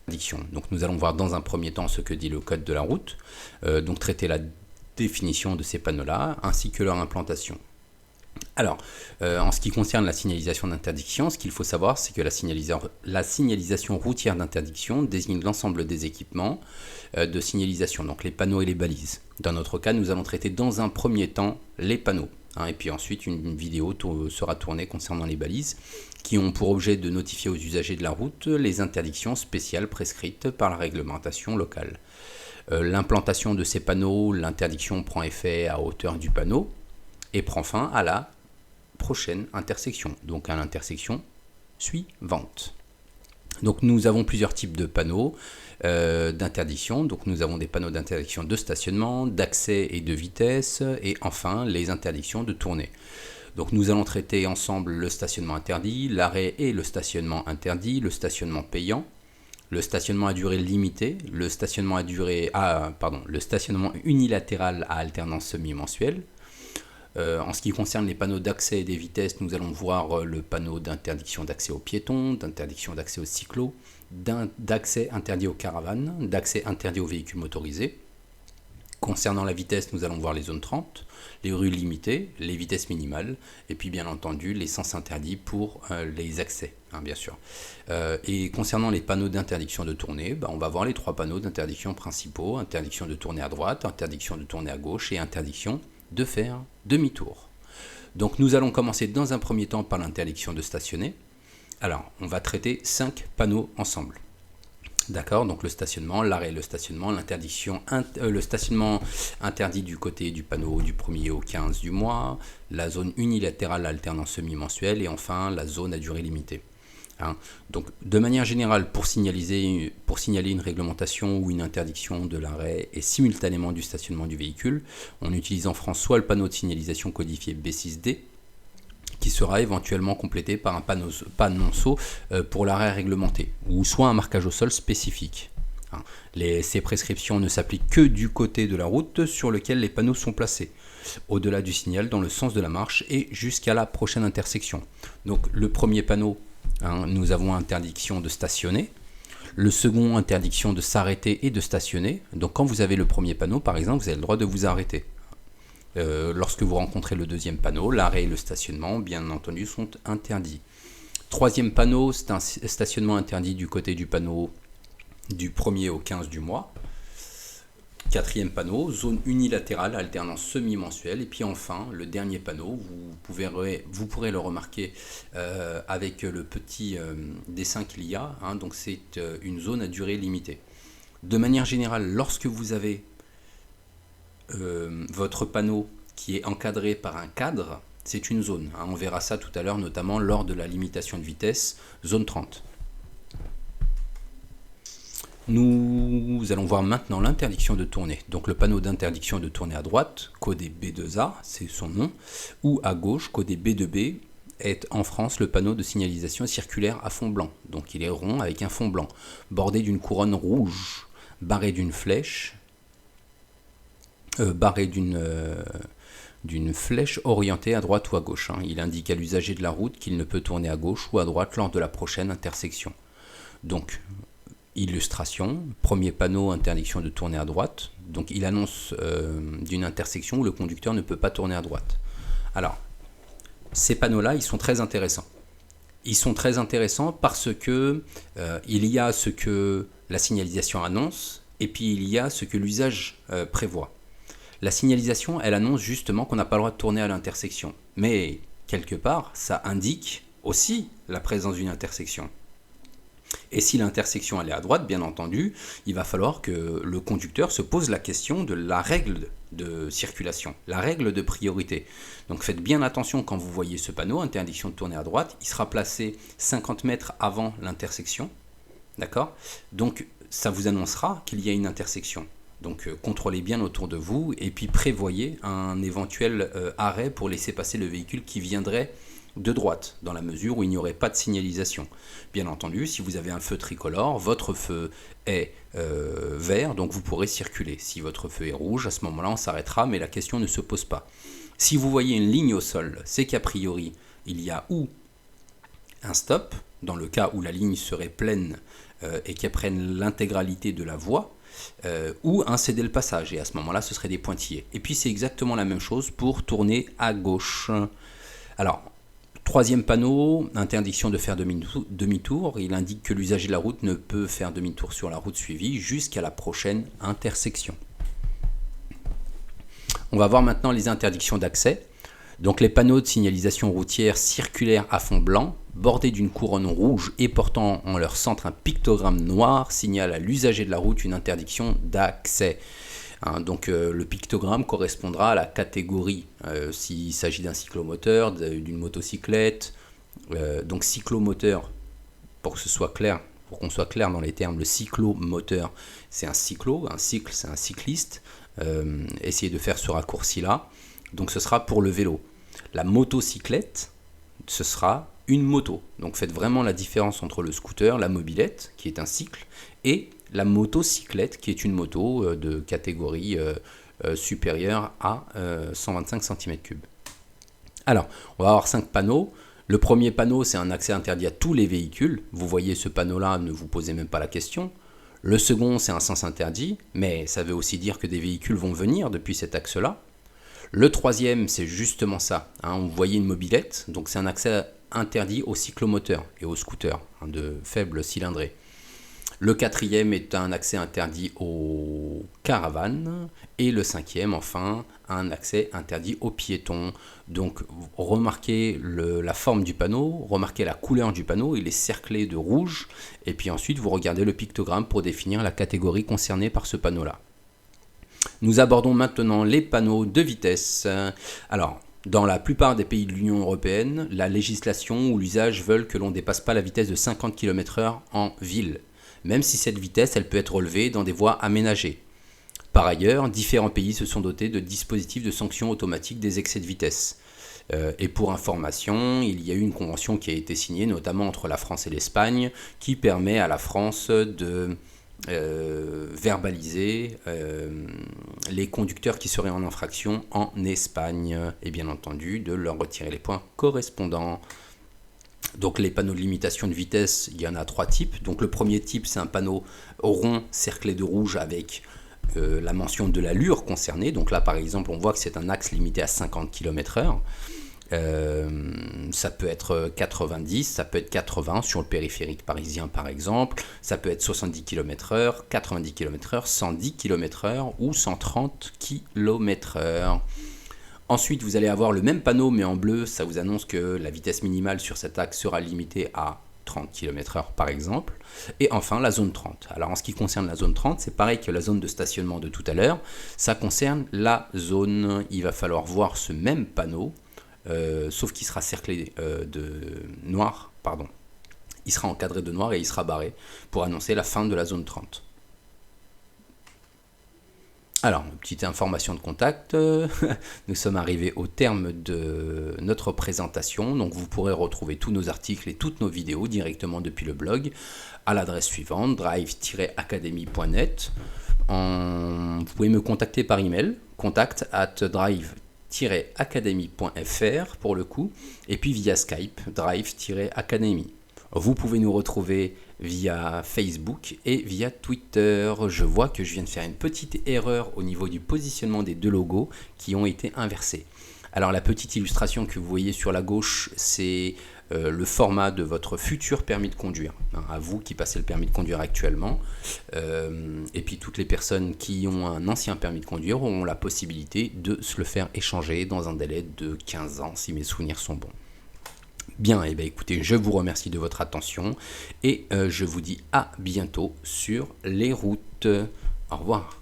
d'interdiction. Donc nous allons voir dans un premier temps ce que dit le code de la route, donc traiter la définition de ces panneaux-là, ainsi que leur implantation. Alors, en ce qui concerne la signalisation d'interdiction, ce qu'il faut savoir, c'est que la signalisation routière d'interdiction désigne l'ensemble des équipements de signalisation, donc les panneaux et les balises. Dans notre cas, nous allons traiter dans un premier temps les panneaux, et puis ensuite une vidéo sera tournée concernant les balises, qui ont pour objet de notifier aux usagers de la route les interdictions spéciales prescrites par la réglementation locale. L'implantation de ces panneaux, l'interdiction prend effet à hauteur du panneau, et prend fin à la prochaine intersection, donc à l'intersection suivante. Donc nous avons plusieurs types de panneaux d'interdiction. Donc nous avons des panneaux d'interdiction de stationnement, d'accès et de vitesse, et enfin les interdictions de tournée. Donc nous allons traiter ensemble le stationnement interdit, l'arrêt et le stationnement interdit, le stationnement payant, le stationnement à durée limitée, le stationnement unilatéral à alternance semi-mensuelle. En ce qui concerne les panneaux d'accès et des vitesses, nous allons voir le panneau d'interdiction d'accès aux piétons, d'interdiction d'accès aux cyclos, d'accès interdit aux caravanes, d'accès interdit aux véhicules motorisés. Concernant la vitesse, nous allons voir les zones 30, les rues limitées, les vitesses minimales, et puis bien entendu les sens interdits pour les accès, bien sûr. Et concernant les panneaux d'interdiction de tournée, on va voir les trois panneaux d'interdiction principaux: interdiction de tourner à droite, interdiction de tourner à gauche et interdiction de faire demi-tour. Donc nous allons commencer dans un premier temps par l'interdiction de stationner. Alors, on va traiter 5 panneaux ensemble. D'accord, donc le stationnement, l'arrêt, le stationnement, le stationnement interdit du côté du panneau du 1er au 15 du mois, la zone unilatérale à alternance semi-mensuelle et enfin la zone à durée limitée. Donc de manière générale, pour signaler une réglementation ou une interdiction de l'arrêt et simultanément du stationnement du véhicule, on utilise en France soit le panneau de signalisation codifié B6D, qui sera éventuellement complété par un panonceau pour l'arrêt réglementé, ou soit un marquage au sol spécifique. Ces prescriptions ne s'appliquent que du côté de la route sur lequel les panneaux sont placés, au-delà du signal dans le sens de la marche et jusqu'à la prochaine intersection. Donc le premier panneau, nous avons interdiction de stationner. Le second, interdiction de s'arrêter et de stationner. Donc quand vous avez le premier panneau, par exemple, vous avez le droit de vous arrêter. Lorsque vous rencontrez le deuxième panneau, l'arrêt et le stationnement, bien entendu, sont interdits. Troisième panneau, c'est un stationnement interdit du côté du panneau du 1er au 15 du mois. Quatrième panneau, zone unilatérale, alternance semi-mensuelle. Et puis enfin, le dernier panneau, vous pourrez le remarquer avec le petit dessin qu'il y a. Donc c'est une zone à durée limitée. De manière générale, lorsque vous avez votre panneau qui est encadré par un cadre, c'est une zone. On verra ça tout à l'heure, notamment lors de la limitation de vitesse, zone 30. Nous allons voir maintenant l'interdiction de tourner. Donc le panneau d'interdiction de tourner à droite, codé B2A, c'est son nom, ou à gauche, codé B2B, est en France le panneau de signalisation circulaire à fond blanc. Donc il est rond avec un fond blanc, bordé d'une couronne rouge, barré d'une flèche, d'une flèche orientée à droite ou à gauche. Il indique à l'usager de la route qu'il ne peut tourner à gauche ou à droite lors de la prochaine intersection. Donc, illustration, premier panneau, interdiction de tourner à droite. Donc il annonce d'une intersection où le conducteur ne peut pas tourner à droite. Alors, ces panneaux-là, ils sont très intéressants. Ils sont très intéressants parce que il y a ce que la signalisation annonce et puis il y a ce que l'usage prévoit. La signalisation, elle annonce justement qu'on n'a pas le droit de tourner à l'intersection. Mais quelque part, ça indique aussi la présence d'une intersection. Et si l'intersection elle est à droite, bien entendu, il va falloir que le conducteur se pose la question de la règle de circulation, la règle de priorité. Donc faites bien attention quand vous voyez ce panneau, interdiction de tourner à droite, il sera placé 50 mètres avant l'intersection, d'accord ? Donc ça vous annoncera qu'il y a une intersection. Donc contrôlez bien autour de vous et puis prévoyez un éventuel arrêt pour laisser passer le véhicule qui viendrait de droite, dans la mesure où il n'y aurait pas de signalisation. Bien entendu, si vous avez un feu tricolore, votre feu est vert, donc vous pourrez circuler. Si votre feu est rouge, à ce moment-là, on s'arrêtera, mais la question ne se pose pas. Si vous voyez une ligne au sol, c'est qu'a priori, il y a ou un stop, dans le cas où la ligne serait pleine et qu'elle prenne l'intégralité de la voie, ou un céder le passage, et à ce moment-là ce serait des pointillés. Et puis c'est exactement la même chose pour tourner à gauche. Alors, troisième panneau, interdiction de faire demi-tour. Il indique que l'usager de la route ne peut faire demi-tour sur la route suivie jusqu'à la prochaine intersection. On va voir maintenant les interdictions d'accès. Donc les panneaux de signalisation routière circulaires à fond blanc, bordés d'une couronne rouge et portant en leur centre un pictogramme noir, signalent à l'usager de la route une interdiction d'accès. Donc le pictogramme correspondra à la catégorie, s'il s'agit d'un cyclomoteur, d'une motocyclette. Donc cyclomoteur, pour que ce soit clair, pour qu'on soit clair dans les termes, le cyclomoteur c'est un cyclo, un cycle c'est un cycliste. Essayez de faire ce raccourci-là. Donc ce sera pour le vélo. La motocyclette, ce sera une moto. Donc faites vraiment la différence entre le scooter, la mobilette, qui est un cycle, et la motocyclette, qui est une moto de catégorie supérieure à 125 cm3. Alors, on va avoir 5 panneaux. Le premier panneau, c'est un accès interdit à tous les véhicules. Vous voyez ce panneau-là, ne vous posez même pas la question. Le second, c'est un sens interdit, mais ça veut aussi dire que des véhicules vont venir depuis cet axe-là. Le troisième, c'est justement ça. Vous voyez une mobilette, donc c'est un accès interdit aux cyclomoteurs et aux scooters de faible cylindrée. Le quatrième est un accès interdit aux caravanes. Et le cinquième, enfin, un accès interdit aux piétons. Donc remarquez la forme du panneau, remarquez la couleur du panneau, il est cerclé de rouge. Et puis ensuite, vous regardez le pictogramme pour définir la catégorie concernée par ce panneau-là. Nous abordons maintenant les panneaux de vitesse. Alors, dans la plupart des pays de l'Union européenne, la législation ou l'usage veulent que l'on ne dépasse pas la vitesse de 50 km/h en ville, même si cette vitesse elle peut être relevée dans des voies aménagées. Par ailleurs, différents pays se sont dotés de dispositifs de sanction automatique des excès de vitesse. Et pour information, il y a eu une convention qui a été signée, notamment entre la France et l'Espagne, qui permet à la France de verbaliser les conducteurs qui seraient en infraction en Espagne, et bien entendu de leur retirer les points correspondants. Donc les panneaux de limitation de vitesse, il y en a 3 types. Donc le premier type, c'est un panneau rond cerclé de rouge avec la mention de l'allure concernée. Donc là par exemple on voit que c'est un axe limité à 50 km/h. Ça peut être 90, ça peut être 80 sur le périphérique parisien par exemple, ça peut être 70 km/h, 90 km/h, 110 km/h ou 130 km/h. Ensuite vous allez avoir le même panneau mais en bleu, ça vous annonce que la vitesse minimale sur cet axe sera limitée à 30 km/h par exemple. Et enfin la zone 30. Alors en ce qui concerne la zone 30, c'est pareil que la zone de stationnement de tout à l'heure, ça concerne la zone, il va falloir voir ce même panneau, sauf qu'il sera cerclé de noir, il sera encadré de noir et il sera barré pour annoncer la fin de la zone 30. Alors, une petite information de contact, nous sommes arrivés au terme de notre présentation, donc vous pourrez retrouver tous nos articles et toutes nos vidéos directement depuis le blog à l'adresse suivante, drive-academy.net. Vous pouvez me contacter par email, contact@drive-academy.fr pour le coup, et puis via Skype, drive-academy. Vous pouvez nous retrouver via Facebook et via Twitter. Je vois que je viens de faire une petite erreur au niveau du positionnement des deux logos qui ont été inversés. Alors la petite illustration que vous voyez sur la gauche, c'est le format de votre futur permis de conduire, à vous qui passez le permis de conduire actuellement. Et puis toutes les personnes qui ont un ancien permis de conduire auront la possibilité de se le faire échanger dans un délai de 15 ans si mes souvenirs sont bons. Bien, et écoutez, je vous remercie de votre attention et je vous dis à bientôt sur les routes. Au revoir.